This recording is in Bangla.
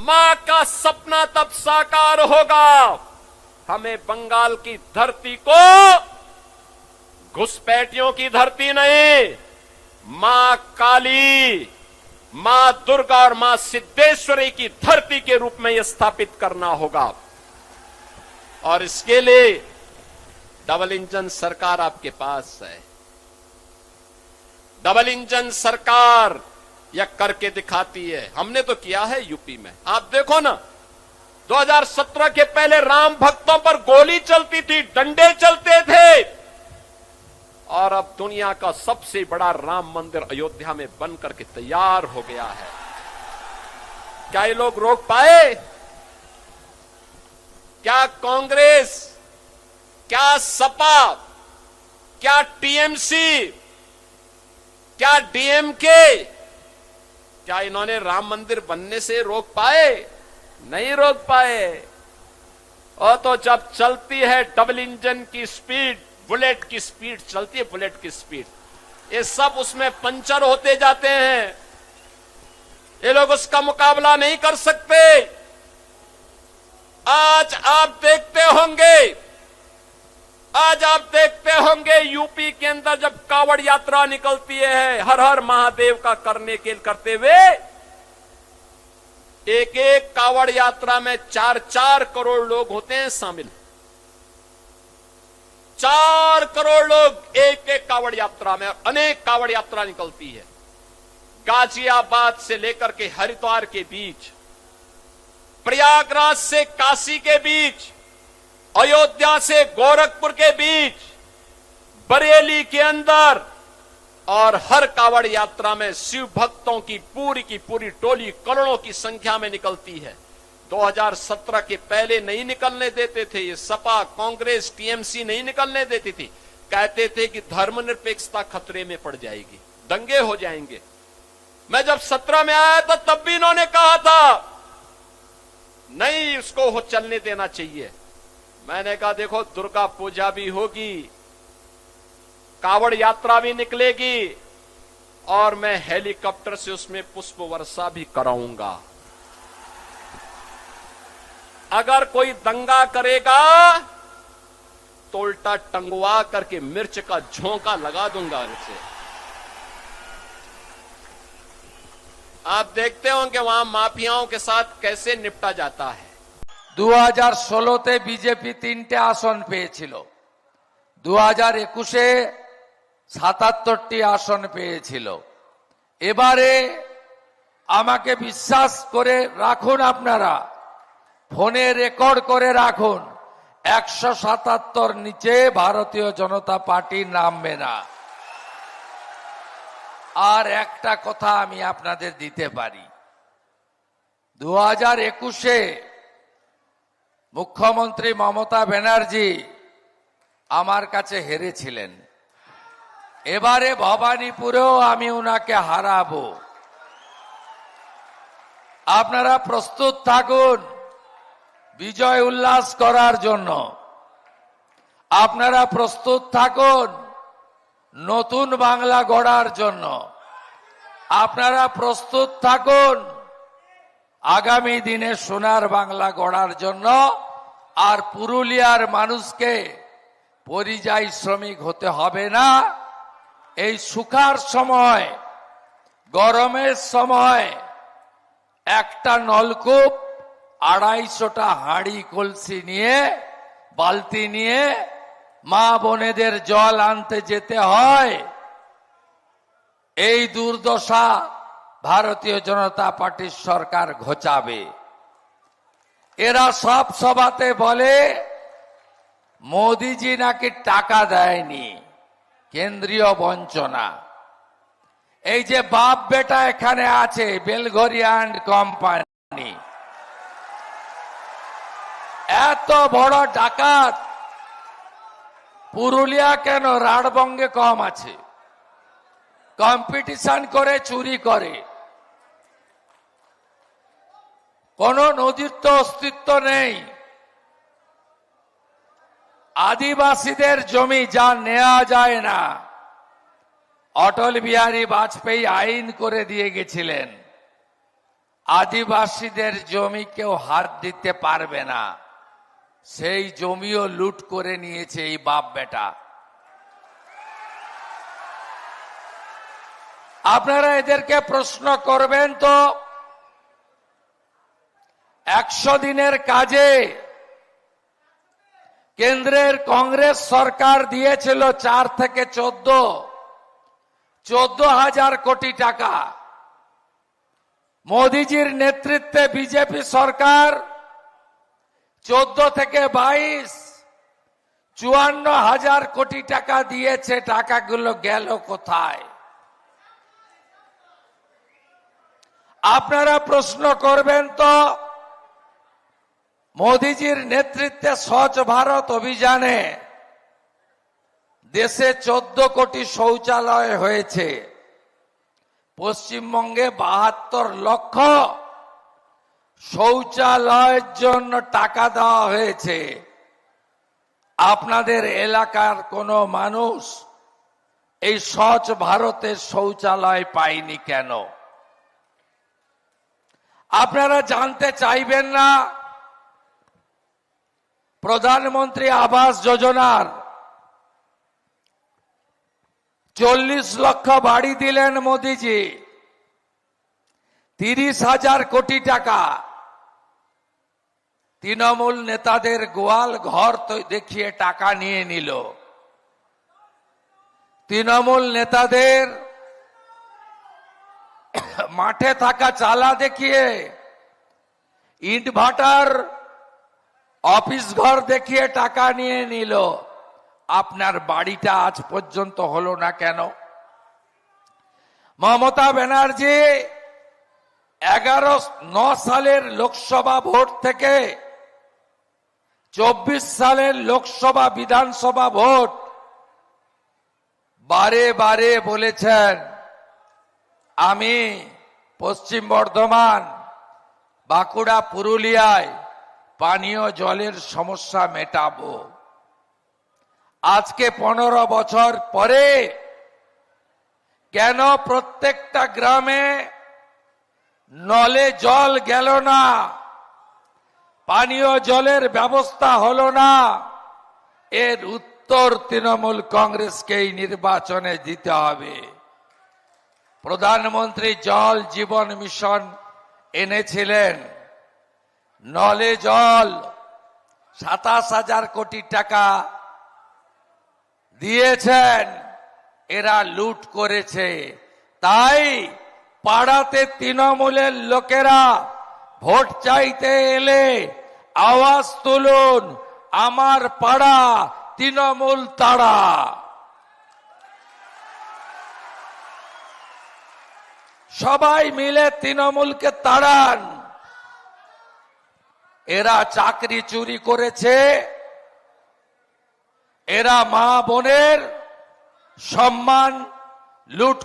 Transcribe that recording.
मां का सपना तब साकार होगा। हमें बंगाल की धरती को घुसपैठियों की धरती नहीं, मां काली, मां दुर्गा और मां सिद्धेश्वरी की धरती के रूप में यह स्थापित करना होगा। और इसके लिए डबल इंजन सरकार आपके पास है। डबल इंजन सरकार यह करके दिखाती है। हमने तो किया है यूपी में, आप देखो ना, 2017 के पहले राम भक्तों पर गोली चलती थी, डंडे चलते थे, और अब दुनिया का सबसे बड़ा राम मंदिर अयोध्या में बन करके तैयार हो गया है। क्या ये लोग रोक पाए? क्या कांग्रेस, क्या सपा, क्या टीएमसी, क्या डीएमके, क्या इन्होंने राम मंदिर बनने से रोक पाए? नहीं रोक पाए। और तो जब चलती है डबल इंजन की स्पीड, बुलेट की स्पीड चलती है, बुलेट की स्पीड, ये सब उसमें पंचर होते जाते हैं। ये लोग उसका मुकाबला नहीं कर सकते। आज आप देखते होंगे यूपी के अंदर जब कावड़ यात्रा निकलती है हर हर महादेव का करते हुए, एक एक कावड़ यात्रा में 4-4 करोड़ लोग होते हैं शामिल। 4 करोड़ लोग एक एक कावड़ यात्रा में, अनेक कावड़ यात्रा निकलती है। गाजियाबाद से लेकर के हरिद्वार के बीच, प्रयागराज से काशी के बीच, अयोध्या से गोरखपुर के बीच, बरेली के अंदर, और हर कावड़ यात्रा में शिव भक्तों की पूरी टोली करोड़ों की संख्या में निकलती है। 2017 के पहले नहीं निकलने देते थे ये सपा, कांग्रेस, टीएमसी नहीं निकलने देती थी। कहते थे कि धर्मनिरपेक्षता खतरे में पड़ जाएगी, दंगे हो जाएंगे। मैं जब 17 में आया था तब भी इन्होंने कहा था नहीं, इसको हो चलने देना चाहिए। मैंने कहा देखो, दुर्गा पूजा भी होगी, कावड़ यात्रा भी निकलेगी, और मैं हेलीकॉप्टर से उसमें पुष्प वर्षा भी कराऊंगा। अगर कोई दंगा करेगा तो उल्टा टंगवा करके मिर्च का झोंका लगा दूंगा उसे। आप देखते होंगे वहां माफियाओं के साथ कैसे निपटा जाता है। 2016তে বিজেপি 3টে আসন পেয়েছিল, 2021-এ 77টি আসন পেয়েছিল। এবারে আমাকে বিশ্বাস করে রাখুন, আপনারা ফোনে রেকর্ড করে রাখুন, 177 নিচে ভারতীয় জনতা পার্টি নামবে না। আর একটা কথা আমি আপনাদের দিতে পারি, 2021-এ মুখ্যমন্ত্রী মমতা ব্যানার্জি আমার কাছে হেরেছিলেন। এবারে ভবানীপুরেও আমি উনাকে হারাবো। আপনারা প্রস্তুত থাকুন বিজয় উল্লাস করার জন্য। আপনারা প্রস্তুত থাকুন নতুন বাংলা গড়ার জন্য। আপনারা প্রস্তুত থাকুন আগামী দিনে সোনার বাংলা গড়ার জন্য। আর পুরুলিয়ার মানুষকে পরিযায়ী শ্রমিক হতে হবে না। এই শুকার সময়, গরমের সময় একটা নলকূপ, 250টা হাঁড়ি কলসি নিয়ে, বালতি নিয়ে মা বোনেদের জল আনতে যেতে হয়। এই দুর্দশা ভারতীয় জনতা পার্টির সরকার ঘোচাবে। এরা সব সভাতে বলে মোদিজি নাকি টাকা দেয়নি, কেন্দ্রীয় বঞ্চনা। এই যে বাপ বেটা এখানে আছে, বেলঘরিয়া অ্যান্ড কোম্পানি, এত বড় ডাকাত পুরুলিয়া কেন, রাঢ়বঙ্গে কম আছে। কম্পিটিশন করে চুরি করে। কোন নদীর তো অস্তিত্ব নেই। আদিবাসীদের জমি যা নেওয়া যায় না, অটল বিহারী বাজপেয়ী আইন করে দিয়ে গেছিলেন। আদিবাসীদের জমি কেউ হাত দিতে পারবে না, সেই জমিও লুট করে নিয়েছে এই বাপ বেটা। আপনারা এদেরকে প্রশ্ন করবেন তো, 100 দিনের কাজে কেন্দ্রের কংগ্রেস সরকার দিয়েছিল 4 থেকে 14,000 কোটি টাকা। মোদিজির নেতৃত্বে বিজেপি সরকার 14 থেকে 22, 54,000 কোটি টাকা দিয়েছে। টাকাগুলো গেল কোথায়? আপনারা প্রশ্ন করবেন তো, মোদিজির নেতৃত্বে স্বচ্ছ ভারত অভিযানে দেশে 14 কোটি শৌচালয় হয়েছে। পশ্চিমবঙ্গে 72 লক্ষ শৌচালয়ের জন্য টাকা দেওয়া হয়েছে। আপনাদের এলাকার কোনো মানুষ এই স্বচ্ছ ভারতের শৌচালয় পায়নি কেন? আপনারা জানতে চাইবেন না প্রধানমন্ত্রী আবাস যোজনার 40 লক্ষ বাড়ি দিলেন মোদিজি, 30,000 কোটি টাকা তৃণমূল নেতাদের গোয়াল ঘর তো দেখিয়ে টাকা নিয়ে নিল। তৃণমূল নেতাদের মাঠে থাকা চালা দেখিয়ে, ইট ভাটার অফিস ঘর দেখিয়ে টাকা নিয়ে নিল। আপনার বাড়িটা আজ পর্যন্ত হলো না কেন? মমতা ব্যানার্জি 9 সালের লোকসভা ভোট থেকে 24 সালের লোকসভা বিধানসভা ভোট বারে বারে বলেছেন, আমি পশ্চিম বর্ধমান, বাঁকুড়া, পুরুলিয়ায় পানীয় জলের সমস্যা মেটাবো। আজকে 15 বছর পরে কেন প্রত্যেকটা গ্রামে নলে জল গেল না, পানীয় জলের ব্যবস্থা হলো না? এর উত্তর তৃণমূল কংগ্রেসকেই নির্বাচনে দিতে হবে। প্রধানমন্ত্রী জল জীবন মিশন এনেছিলেন, নলে জল 27,000 কোটি টাকা দিয়েছেন, এরা লুট করেছে। তাই পাড়াতে তৃণমূলের লোকেরা ভোট চাইতে এলে আওয়াজ তুলুন, আমার পাড়া তৃণমূল তাড়া। সবাই মিলে তৃণমূলকে তাড়ান। এরা চাকরি চুরি করেছে, এরা মা বোনের সম্মান লুট